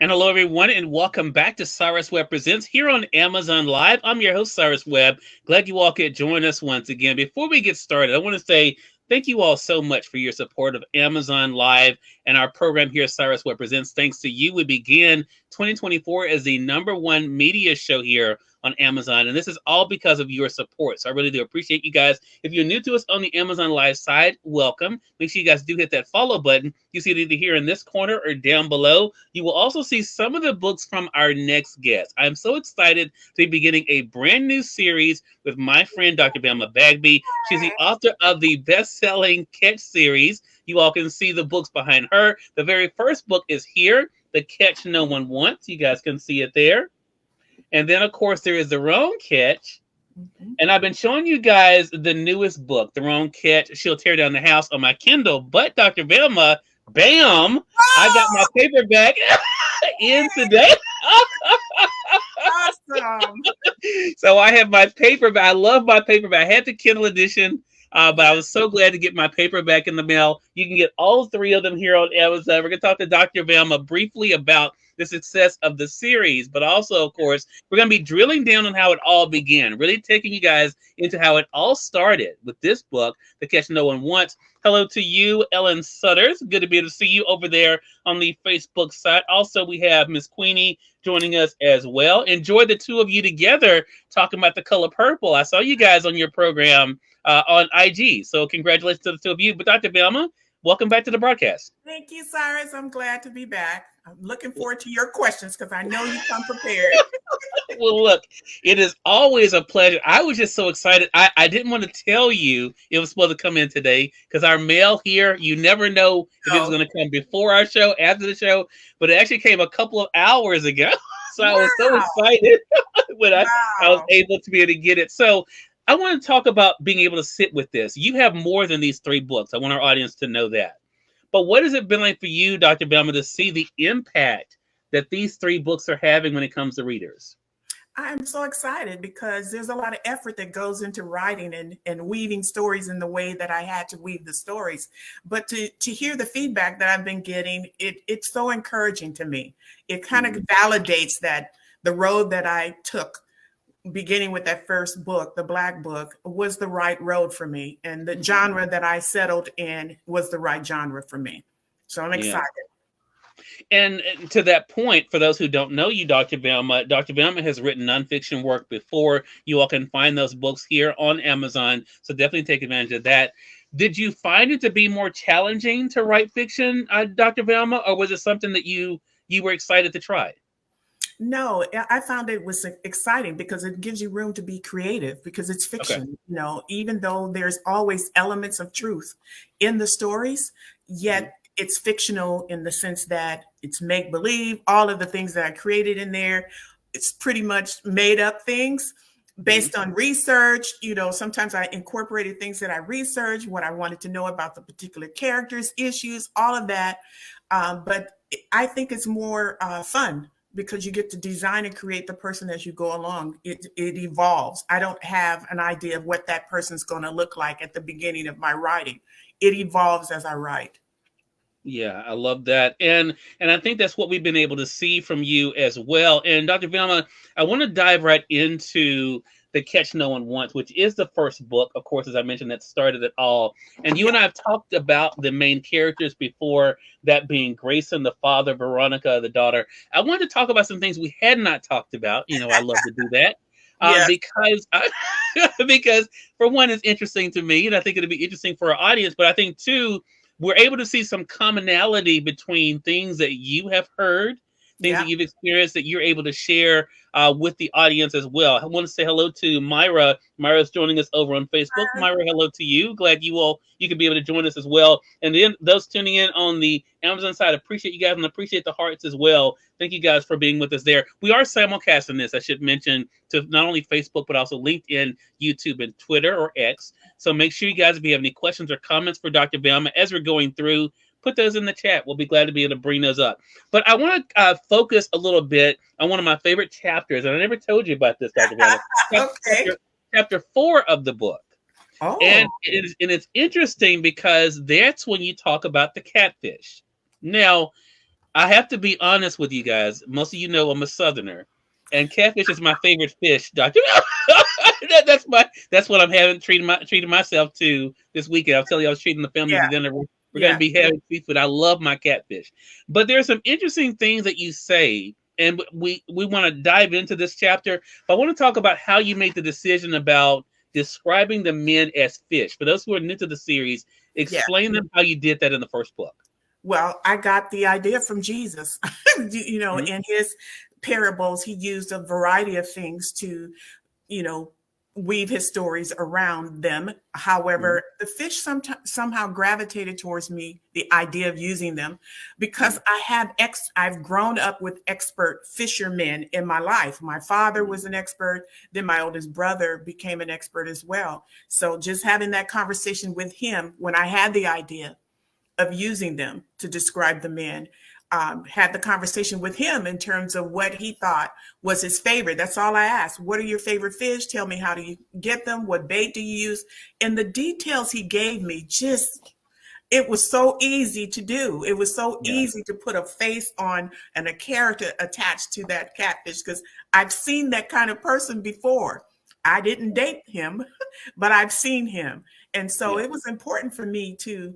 And hello, everyone, and welcome back to Cyrus Webb Presents here on Amazon Live. I'm your host, Cyrus Webb. Glad you all could join us once again. Before we get started, I want to say thank you all so much for your support of Amazon Live and our program here at Cyrus Webb Presents. Thanks to you, we began 2024 as the #1 media show here on Amazon, and this is all because of your support. So I really do appreciate you guys. If you're new to us on the Amazon Live side, welcome. Make sure you guys do hit that follow button. You see it either here in this corner or down below. You will also see some of the books from our next guest. I'm so excited to be beginning a brand new series with my friend, Dr. Velma Bagby. She's the author of the best-selling Catch series. You all can see the books behind her. The very first book is here, The Catch No One Wants. You guys can see it there. And then, of course, there is The Wrong Catch. Mm-hmm. And I've been showing you guys the newest book, The Wrong Catch. She'll Tear Down the House on my Kindle. But Dr. Velma, bam, I got my paperback in today. Awesome. So I have my paperback. I love my paperback. I had the Kindle edition, but I was so glad to get my paperback in the mail. You can get all three of them here on Amazon. We're going to talk to Dr. Velma briefly about the success of the series, but also, of course, we're going to be drilling down on how it all began, really taking you guys into how it all started with this book, The Catch No One Wants. Hello to you, Ellen Sutters. Good to be able to see you over there on the Facebook side. Also, we have Miss Queenie joining us as well. Enjoy the two of you together talking about the color purple. I saw you guys on your program on IG, so congratulations to the two of you. But Dr. Velma, welcome back to the broadcast. Thank you, Cyrus. I'm glad to be back. I'm looking forward to your questions because I know you come prepared. Well, look, it is always a pleasure. I was just so excited. I didn't want to tell you it was supposed to come in today because our mail here, you never know if it was going to come before our show, after the show, but it actually came a couple of hours ago. So I was so excited when I was able to be able to get it. So I want to talk about being able to sit with this. You have more than these 3 books. I want our audience to know that. But what has it been like for you, Dr. Velma, to see the impact that these 3 books are having when it comes to readers? I'm so excited because there's a lot of effort that goes into writing and weaving stories in the way that I had to weave the stories. But to hear the feedback that I've been getting, it's so encouraging to me. It kind of validates that the road that I took, beginning with that first book, the Black book, was the right road for me. And the genre that I settled in was the right genre for me. So I'm excited. And to that point, for those who don't know you, Dr. Velma has written nonfiction work before. You all can find those books here on Amazon. So definitely take advantage of that. Did you find it to be more challenging to write fiction, Dr. Velma, or was it something that you were excited to try? No, I found it was exciting because it gives you room to be creative because it's fiction. Okay. You know, even though there's always elements of truth in the stories, yet it's fictional in the sense that it's make-believe. All of the things that I created in there, it's pretty much made up things based on research. You know, sometimes I incorporated things that I researched, what I wanted to know about the particular characters, issues, all of that. But I think it's more fun because you get to design and create the person as you go along. It evolves. I don't have an idea of what that person's going to look like at the beginning of my writing. It evolves as I write. Yeah, I love that. And I think that's what we've been able to see from you as well. And Dr. Velma, I want to dive right into The Catch No One Wants, which is the first book, of course, as I mentioned, that started it all. And you and I have talked about the main characters before, that being Grayson, the father, Veronica, the daughter. I wanted to talk about some things we had not talked about. You know, I love to do that. Because for one, it's interesting to me, and I think it'll be interesting for our audience, but I think too, we're able to see some commonality between things that you have heard, things that you've experienced that you're able to share with the audience as well. I want to say hello to Myra. Myra's joining us over on Facebook. Myra, hello to you. Glad you can be able to join us as well. And then those tuning in on the Amazon side, appreciate you guys and appreciate the hearts as well. Thank you guys for being with us there. We are simulcasting this, I should mention, to not only Facebook, but also LinkedIn, YouTube, and Twitter or X. So make sure you guys, if you have any questions or comments for Dr. Velma as we're going through, put those in the chat. We'll be glad to be able to bring those up. But I want to focus a little bit on one of my favorite chapters, and I never told you about this, Dr. Velma. Chapter 4 of the book. Oh. And it's interesting because that's when you talk about the catfish. Now, I have to be honest with you guys. Most of you know I'm a Southerner, and catfish is my favorite fish, Doctor. That's what I'm having treating myself to this weekend. I'll tell you, I was treating the family Yeah, to dinner. We're going to yeah, be having seafood. I love my catfish, but there are some interesting things that you say, and we want to dive into this chapter. But I want to talk about how you made the decision about describing the men as fish. For those who are new to the series, yeah. explain them how you did that in the first book. Well, I got the idea from Jesus. Mhm. In his parables, he used a variety of things to, you know, weave his stories around them. Mhm. However, the fish somehow gravitated towards me, the idea of using them, because Mhm. I've grown up with expert fishermen in my life. My father Mhm. was an expert, then my oldest brother became an expert as well. So just having that conversation with him when I had the idea of using them to describe the men. Had the conversation with him in terms of what he thought was his favorite. That's all I asked. What are your favorite fish? Tell me, how do you get them? What bait do you use? And the details he gave me, just, it was so easy to do. It was so Yeah. easy to put a face on and a character attached to that catfish, because I've seen that kind of person before. I didn't date him, but I've seen him. And so Yeah. it was important for me to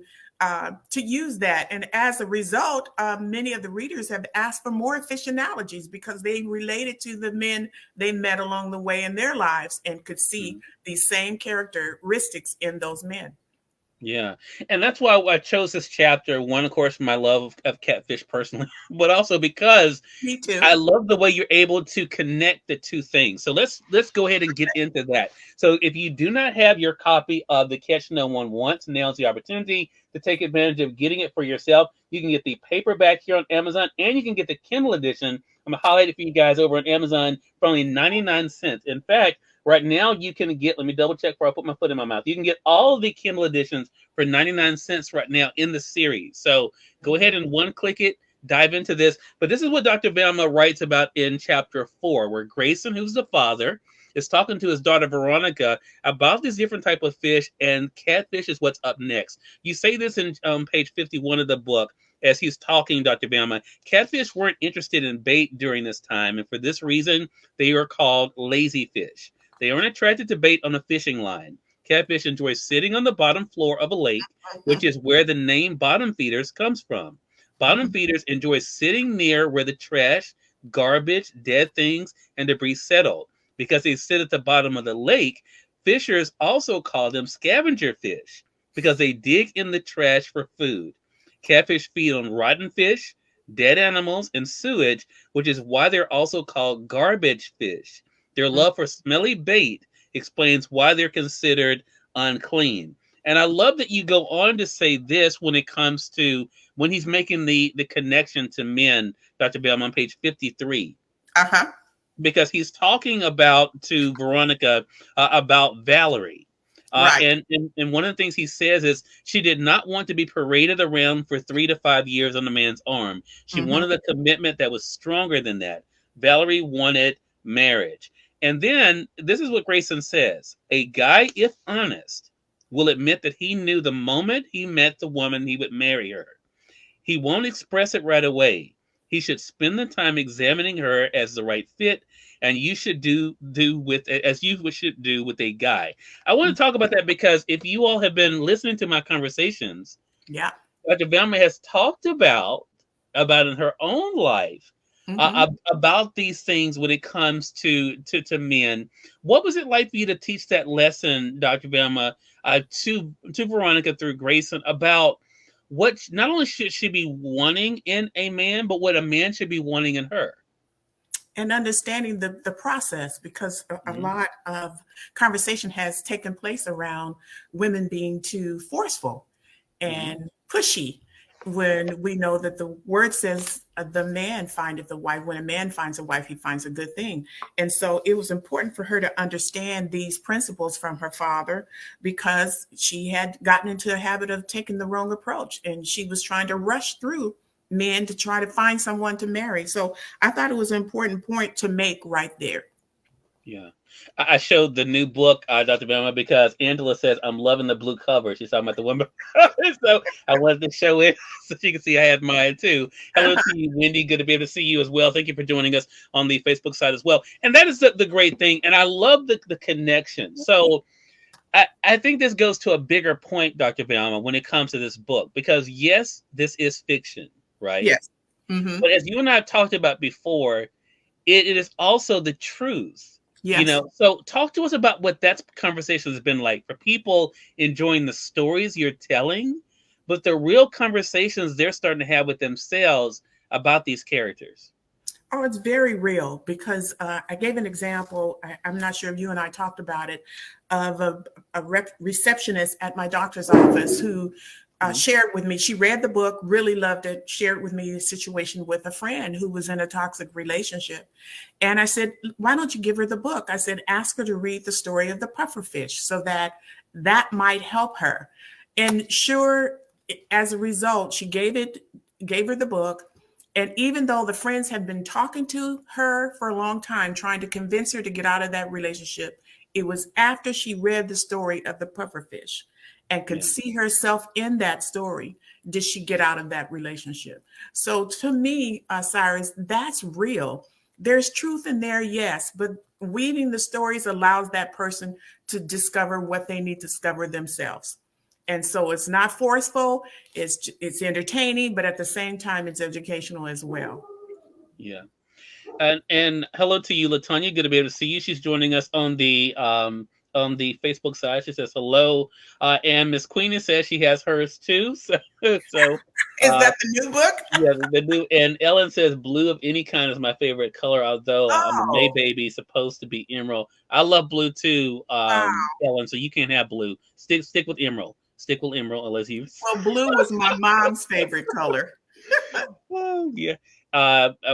use that. And as a result, many of the readers have asked for more fish analogies because they related to the men they met along the way in their lives and could see Mhm. these same characteristics in those men. Yeah, and that's why I chose this chapter. One, of course, my love of catfish personally, but also because Me I too. love the way you're able to connect the two things. So let's go ahead and get into that. So if you do not have your copy of the Catch No One Wants, now's the opportunity to take advantage of getting it for yourself. You can get the paperback here on Amazon, and you can get the Kindle edition. I'm gonna highlight it for you guys over on Amazon for only 99 cents. In fact, right now you can get. Let me double check before I put my foot in my mouth. You can get all of the Kindle editions for 99 cents right now in the series. So go ahead Mhm. and one click it, dive into this. But this is what Dr. Velma writes about in chapter 4, where Grayson, who's the father, is talking to his daughter Veronica about these different type of fish, and catfish is what's up next. You say this in page 51 of the book as he's talking, Dr. Velma. Catfish weren't interested in bait during this time, and for this reason, they are called lazy fish. They aren't attracted to bait on a fishing line. Catfish enjoy sitting on the bottom floor of a lake, which is where the name bottom feeders comes from. Bottom Mhm. feeders enjoy sitting near where the trash, garbage, dead things, and debris settle. Because they sit at the bottom of the lake, fishers also call them scavenger fish because they dig in the trash for food. Catfish feed on rotten fish, dead animals, and sewage, which is why they're also called garbage fish. Their love for smelly bait explains why they're considered unclean. And I love that you go on to say this when it comes to when he's making the connection to men, Dr. Bell, on page 53, Uh-huh. because he's talking about to Veronica about Valerie. Right. And one of the things he says is she did not want to be paraded around for 3 to 5 years on a man's arm. She Mhm. wanted a commitment that was stronger than that. Valerie wanted marriage. And then this is what Grayson says: a guy, if honest, will admit that he knew the moment he met the woman he would marry her. He won't express it right away. He should spend the time examining her as the right fit, and you should do with as you should do with a guy. I want Mm. to talk about that because if you all have been listening to my conversations, Yeah. Dr. Velma has talked about in her own life Mhm. about these things when it comes to men. What was it like for you to teach that lesson, Dr. Velma, to Veronica through Grayson about what not only should she be wanting in a man, but what a man should be wanting in her? And understanding the process, because a Mhm. lot of conversation has taken place around women being too forceful Mhm. and pushy, when we know that the word says the man findeth the wife. When a man finds a wife, he finds a good thing. And so it was important for her to understand these principles from her father, because she had gotten into a habit of taking the wrong approach, and she was trying to rush through men to try to find someone to marry. So I thought it was an important point to make right there. Yeah. I showed the new book, Dr. Velma, because Angela says, I'm loving the blue cover. She's talking about the woman. So I wanted to show it so she can see I had mine too. Hello to you, Wendy. Good to be able to see you as well. Thank you for joining us on the Facebook side as well. And that is the great thing. And I love the connection. So I think this goes to a bigger point, Dr. Velma, when it comes to this book, because yes, this is fiction, right? Yes. Mm-hmm. But as you and I have talked about before, it is also the truth. Yes. So talk to us about what that conversation has been like for people enjoying the stories you're telling, but the real conversations they're starting to have with themselves about these characters. Oh, it's very real because I gave an example. I'm not sure if you and I talked about it, of a receptionist at my doctor's office who shared with me. She read the book, really loved it, shared with me the situation with a friend who was in a toxic relationship. And I said, why don't you give her the book? I said, ask her to read the story of the pufferfish so that might help her. And sure, as a result, she gave her the book. And even though the friends had been talking to her for a long time, trying to convince her to get out of that relationship, it was after she read the story of the pufferfish and could see herself in that story, did she get out of that relationship. So to me, Cyrus, that's real. There's truth in there, yes, but weaving the stories allows that person to discover what they need to discover themselves. And so it's not forceful, it's entertaining, but at the same time, it's educational as well. Yeah. And hello to you, Latanya. Good to be able to see you. She's joining us on the Facebook side. She says hello. And Miss Queenie says she has hers too. So Is that the new book? Yeah, the new. And Ellen says blue of any kind is my favorite color, although I'm a May baby, supposed to be emerald. I love blue too, Ellen. So you can't have blue. Stick with emerald. Stick with emerald unless you. Well, blue was my mom's favorite color. Oh yeah.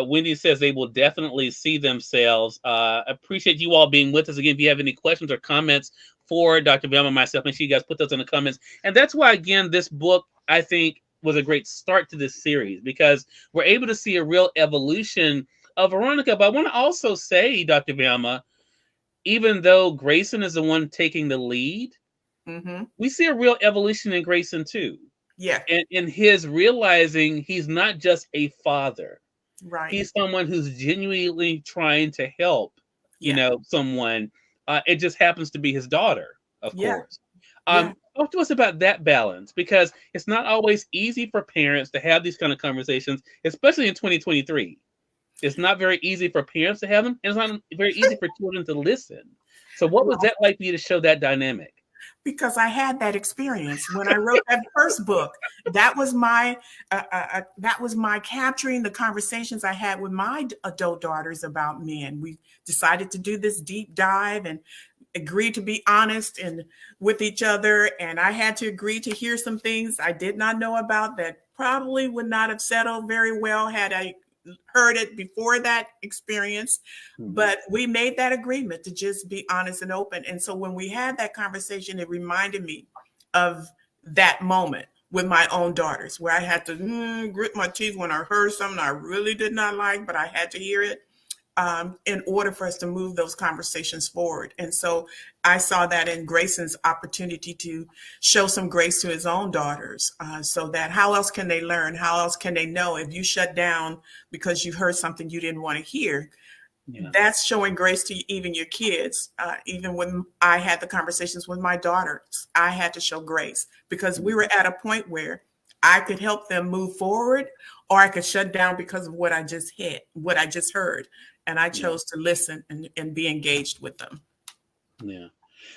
Wendy says they will definitely see themselves. Appreciate you all being with us again. If you have any questions or comments for Dr. Velma and myself, make sure you guys put those in the comments. And that's why, again, this book, I think, was a great start to this series because we're able to see a real evolution of Veronica. But I want to also say, Dr. Velma, even though Grayson is the one taking the lead, we see a real evolution in Grayson too. Yeah. And in his realizing he's not just a father. Right. He's someone who's genuinely trying to help, someone. It just happens to be his daughter, of course. Talk to us about that balance, because it's not always easy for parents to have these kind of conversations, especially in 2023. It's not very easy for parents to have them, and it's not very easy for children to listen. So what was that like for you to show that dynamic? Because I had that experience when I wrote that first book. That was my capturing the conversations I had with my adult daughters about men. We decided to do this deep dive and agreed to be honest and with each other. And I had to agree to hear some things I did not know about that probably would not have settled very well had I heard it before that experience. But we made that agreement to just be honest and open. And so when we had that conversation, it reminded me of that moment with my own daughters, where I had to grit my teeth when I heard something I really did not like, but I had to hear it in order for us to move those conversations forward. And so I saw that in Grayson's opportunity to show some grace to his own daughters, so that how else can they learn? How else can they know if you shut down because you heard something you didn't want to hear? That's showing grace to even your kids. Even when I had the conversations with my daughters, I had to show grace because we were at a point where I could help them move forward, or I could shut down because of what I just heard. And I chose to listen and be engaged with them. Yeah.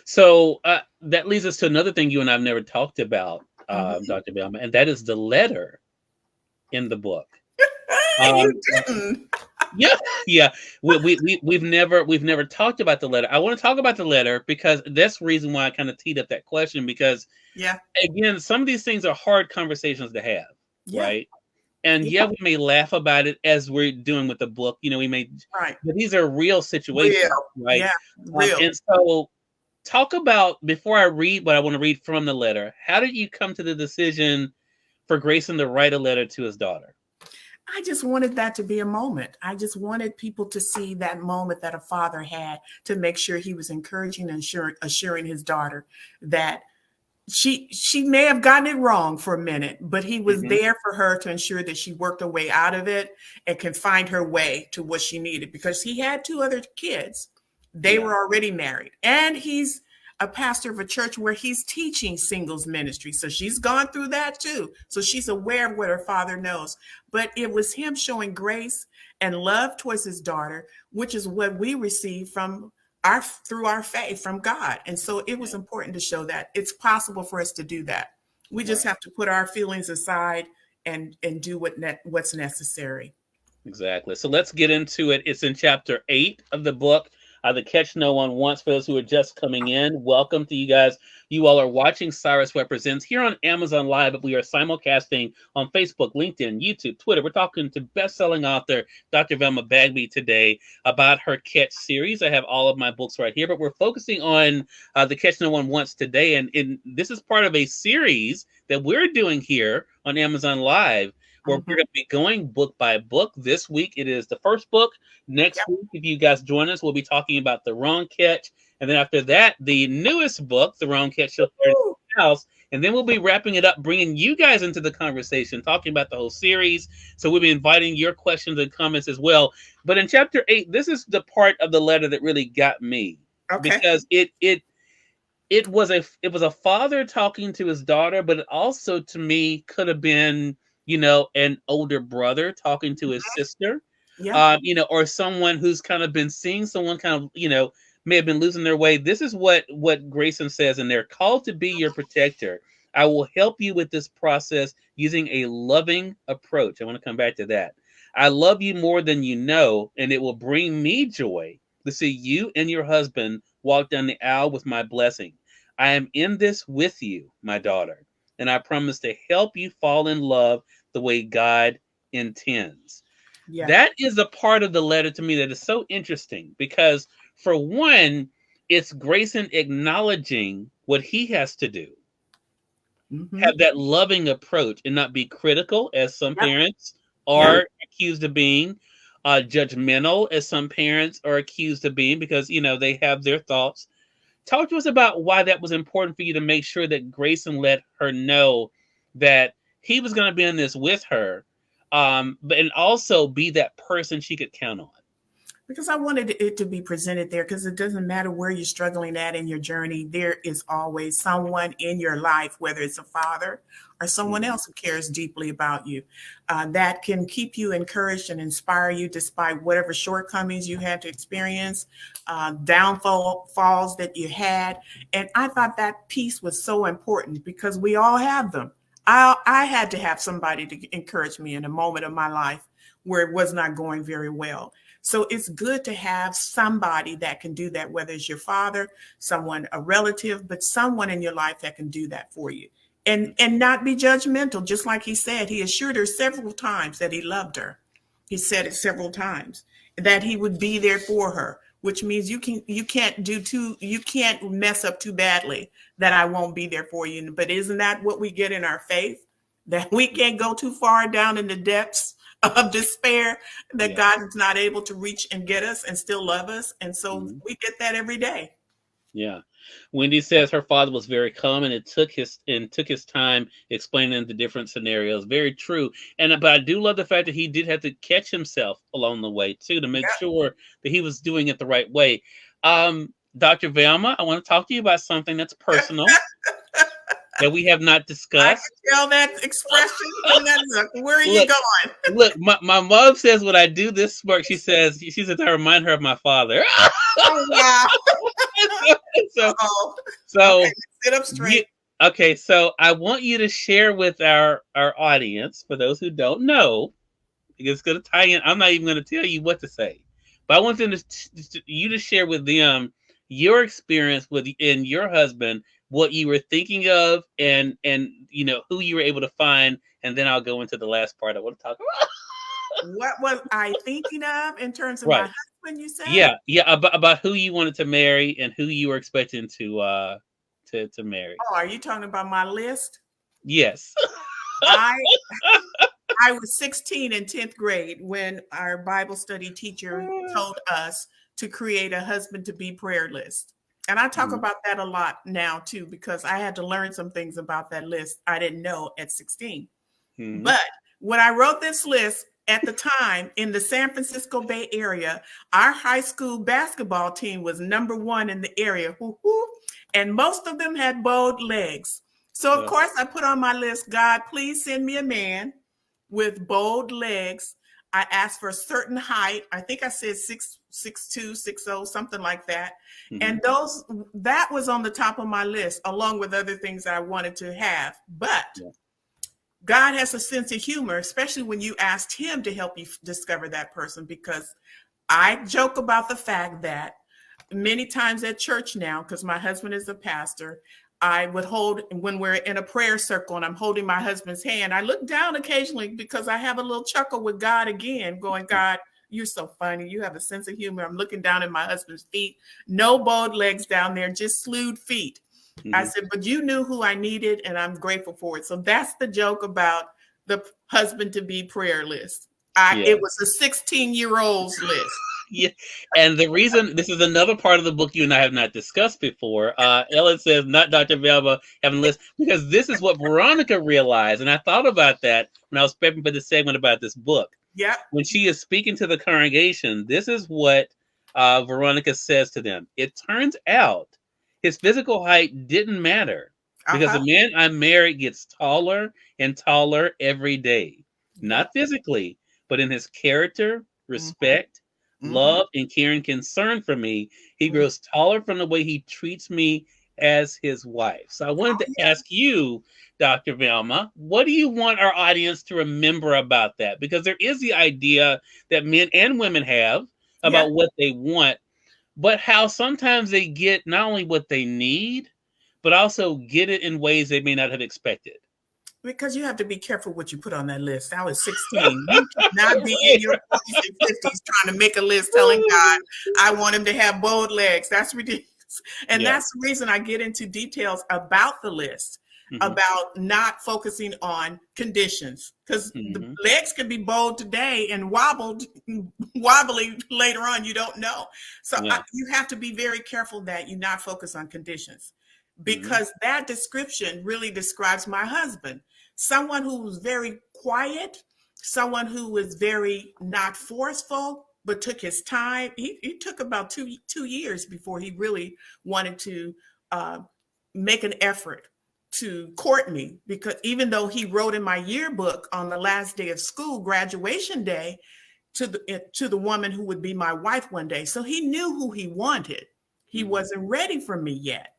So that leads us to another thing you and I've never talked about, Dr. Velma, and that is the letter in the book. You didn't. Yeah. We've never talked about the letter. I want to talk about the letter because that's the reason why I kind of teed up that question, because again, some of these things are hard conversations to have, right? And we may laugh about it as we're doing with the book. We may, but these are real situations, right? Yeah, real. And so talk about, before I read what I want to read from the letter, how did you come to the decision for Grayson to write a letter to his daughter? I just wanted that to be a moment. I just wanted people to see that moment that a father had to make sure he was encouraging and assuring his daughter that she may have gotten it wrong for a minute, but he was there for her to ensure that she worked her way out of it and can find her way to what she needed, because he had two other kids. They were already married, and he's a pastor of a church where he's teaching singles ministry. So she's gone through that too. So she's aware of what her father knows. But it was him showing grace and love towards his daughter, which is what we receive through our faith from God. And so it was important to show that it's possible for us to do that. We just have to put our feelings aside and do what's necessary. Exactly. So let's get into it. It's in chapter 8 of the book, The Catch No One Wants. For those who are just coming in, welcome to you guys. You all are watching Cyrus Webb Presents here on Amazon Live, but we are simulcasting on Facebook, LinkedIn, YouTube, Twitter. We're talking to best-selling author Dr. Velma Bagby today about her Catch series. I have all of my books right here, but we're focusing on The Catch No One Wants today, and this is part of a series that we're doing here on Amazon Live, where we're going to be going book by book. This week, it is the first book. Next week, if you guys join us, we'll be talking about The Wrong Catch. And then after that, the newest book, The Wrong Catch, Shall Appear in the House. And then we'll be wrapping it up, bringing you guys into the conversation, talking about the whole series. So we'll be inviting your questions and comments as well. But in chapter 8, this is the part of the letter that really got me. Because it was a father talking to his daughter, but it also, to me, could have been, an older brother talking to his sister, or someone who's kind of been seeing someone kind of, may have been losing their way. This is what Grayson says in there: called to be your protector. I will help you with this process using a loving approach. I want to come back to that. I love you more than you know, and it will bring me joy to see you and your husband walk down the aisle with my blessing. I am in this with you, my daughter, and I promise to help you fall in love the way God intends. Yeah. That is a part of the letter to me that is so interesting, because for one, it's Grayson acknowledging what he has to do. Have that loving approach and not be critical, as some parents are accused of being, judgmental, as some parents are accused of being, because, they have their thoughts. Talk to us about why that was important for you to make sure that Grayson let her know that he was going to be in this with her, and also be that person she could count on. Because I wanted it to be presented there, because it doesn't matter where you're struggling at in your journey. There is always someone in your life, whether it's a father or someone else who cares deeply about you, that can keep you encouraged and inspire you despite whatever shortcomings you had to experience, downfalls that you had. And I thought that piece was so important, because we all have them. I had to have somebody to encourage me in a moment of my life where it was not going very well. So it's good to have somebody that can do that, whether it's your father, someone, a relative, but someone in your life that can do that for you, and not be judgmental. Just like he said, he assured her several times that he loved her. He said it several times, that he would be there for her, which means you can't mess up too badly that I won't be there for you. But isn't that what we get in our faith? That we can't go too far down in the depths of despair, that God is not able to reach and get us and still love us. And so we get that every day. Yeah. Wendy says her father was very calm, and it took his time explaining the different scenarios. Very true. But I do love the fact that he did have to catch himself along the way too, to make sure that he was doing it the right way. Dr. Velma, I want to talk to you about something that's personal that we have not discussed. I can tell that expression. Where are you going? Look, my mom says when I do this smirk, she says I remind her of my father. Oh, wow. So okay, sit up straight. So I want you to share with our audience, for those who don't know, it's going to tie in. I'm not even going to tell you what to say, but I want you to share with them your experience with your husband, what you were thinking of, and who you were able to find, and then I'll go into the last part I want to talk about. What was I thinking of in terms of my husband, you said? Yeah, about who you wanted to marry and who you were expecting to marry. Oh, are you talking about my list? Yes. I was 16 in 10th grade when our Bible study teacher told us to create a husband to be prayer list. And I talk about that a lot now too, because I had to learn some things about that list I didn't know at 16. But when I wrote this list at the time in the San Francisco Bay Area, our high school basketball team was number one in the area. And most of them had bowed legs. So of course I put on my list, God, please send me a man with bowed legs. I asked for a certain height. I think I said 6'2", 6'0", something like that. And that was on the top of my list, along with other things that I wanted to have. But God has a sense of humor, especially when you asked him to help you discover that person, because I joke about the fact that many times at church now, because my husband is a pastor, I would hold, when we're in a prayer circle and I'm holding my husband's hand, I look down occasionally because I have a little chuckle with God again, going, God, you're so funny. You have a sense of humor. I'm looking down at my husband's feet. No bowed legs down there, just slewed feet. I said, but you knew who I needed, and I'm grateful for it. So that's the joke about the husband to be prayer list. It was a 16-year-old's list. Yeah, and the reason, this is another part of the book you and I have not discussed before. Ellen says, not Dr. Velma having a list, because this is what Veronica realized, and I thought about that when I was prepping for this segment about this book. Yeah. When she is speaking to the congregation, this is what Veronica says to them. It turns out his physical height didn't matter, because the man I married gets taller and taller every day. Not physically, but in his character, respect, love, and caring concern for me. He grows taller from the way he treats me as his wife. So I wanted to ask you, Dr. Velma, what do you want our audience to remember about that? Because there is the idea that men and women have about what they want, but how sometimes they get not only what they need, but also get it in ways they may not have expected. Because you have to be careful what you put on that list. I was 16. You should not be in your 40s and 50s trying to make a list telling God, I want him to have bowed legs. That's ridiculous. And that's the reason I get into details about the list, about not focusing on conditions. Because the legs can be bowed today and wobbly later on. You don't know. So you have to be very careful that you not focus on conditions. Because that description really describes my husband. Someone who was very quiet, someone who was very not forceful, but took his time. He took about two years before he really wanted to make an effort to court me, because even though he wrote in my yearbook on the last day of school, graduation day, to the woman who would be my wife one day. So he knew who he wanted. He wasn't ready for me yet.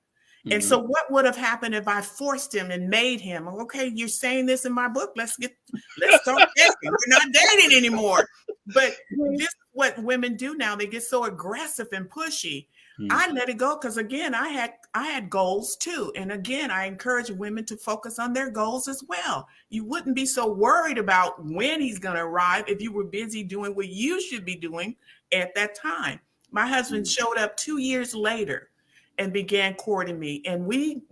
And so what would have happened if I forced him and made him, okay, you're saying this in my book, let's start dating. We're not dating anymore. But this is what women do now. They get so aggressive and pushy. I let it go because, again, I had goals too. And again, I encourage women to focus on their goals as well. You wouldn't be so worried about when he's going to arrive if you were busy doing what you should be doing at that time. My husband showed up 2 years later and began courting me. And we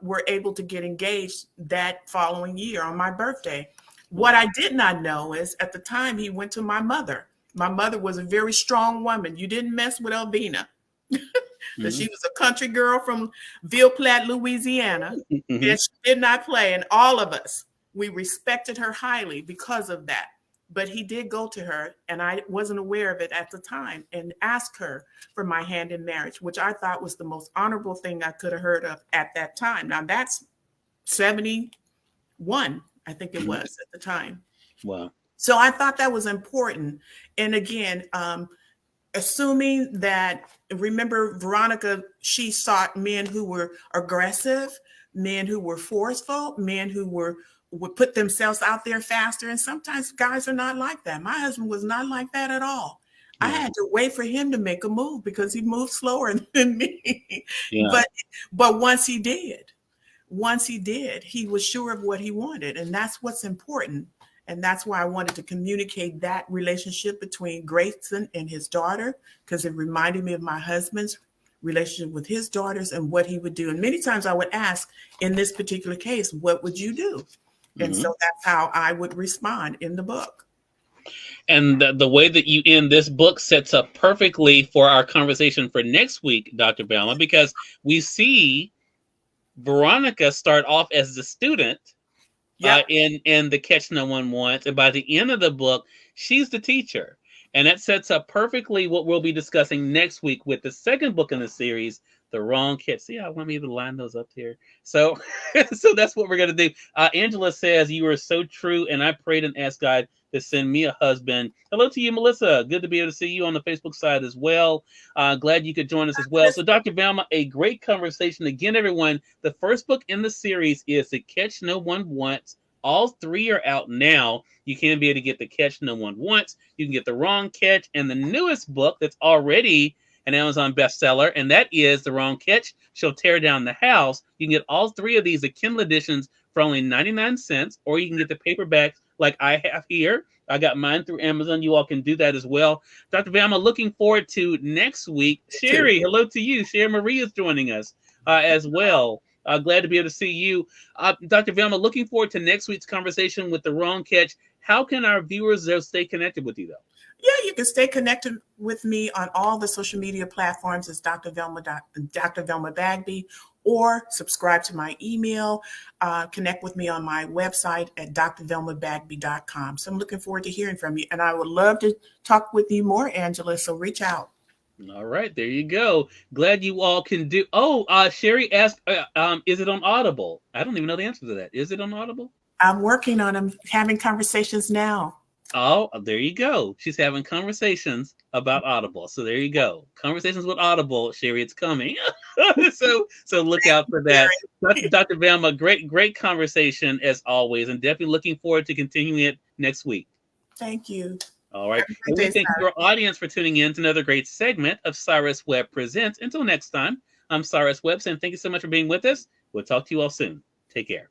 were able to get engaged that following year on my birthday. What I did not know is at the time he went to my mother. My mother was a very strong woman. You didn't mess with Elvina. She was a country girl from Ville Platte, Louisiana. And she did not play. And all of us, we respected her highly because of that. But he did go to her, and I wasn't aware of it at the time, and asked her for my hand in marriage, which I thought was the most honorable thing I could have heard of at that time. Now, that's 71, I think it was at the time. Wow. So I thought that was important. And again, assuming that, remember, Veronica, she sought men who were aggressive, men who were forceful, men who would put themselves out there faster. And sometimes guys are not like that. My husband was not like that at all. I had to wait for him to make a move because he moved slower than me. But once he did, he was sure of what he wanted. And that's what's important. And that's why I wanted to communicate that relationship between Grayson and his daughter, because it reminded me of my husband's relationship with his daughters and what he would do. And many times I would ask, in this particular case, what would you do? And so that's how I would respond in the book. And the way that you end this book sets up perfectly for our conversation for next week, Dr. Velma, because we see Veronica start off as the student in the Catch No One Wants, and by the end of the book, she's the teacher. And that sets up perfectly what we'll be discussing next week with the second book in the series, The Wrong Catch. See, I want me to line those up here. So, so that's what we're going to do. Angela says, you are so true, and I prayed and asked God to send me a husband. Hello to you, Melissa. Good to be able to see you on the Facebook side as well. Glad you could join us as well. So, Dr. Velma, a great conversation. Again, everyone, the first book in the series is The Catch No One Wants. All three are out now. You can be able to get The Catch No One Wants. You can get The Wrong Catch, and the newest book that's already an Amazon bestseller, and that is The Wrong Catch. She'll Tear Down the House. You can get all three of these, the Kindle editions, for only 99 cents, or you can get the paperbacks like I have here. I got mine through Amazon. You all can do that as well. Dr. Velma, looking forward to next week. Sherry, hello to you. Sherry Marie is joining us as well. Glad to be able to see you. Dr. Velma, looking forward to next week's conversation with The Wrong Catch. How can our viewers stay connected with you, though? Yeah, you can stay connected with me on all the social media platforms as Dr. Velma Bagby, or subscribe to my email, connect with me on my website at drvelmabagby.com. So I'm looking forward to hearing from you. And I would love to talk with you more, Angela, so reach out. All right, there you go. Glad you all can do. Oh, Sherry asked, is it on Audible? I don't even know the answer to that. Is it on Audible? I'm working on them, having conversations now. Oh, there you go. She's having conversations about Audible. So there you go. Conversations with Audible, Sherry, it's coming. so look out for that. Dr. Velma, great conversation as always, and definitely looking forward to continuing it next week. Thank you. All right. And we thank your audience for tuning in to another great segment of Cyrus Webb Presents. Until next time, I'm Cyrus Webb saying thank you so much for being with us. We'll talk to you all soon. Take care.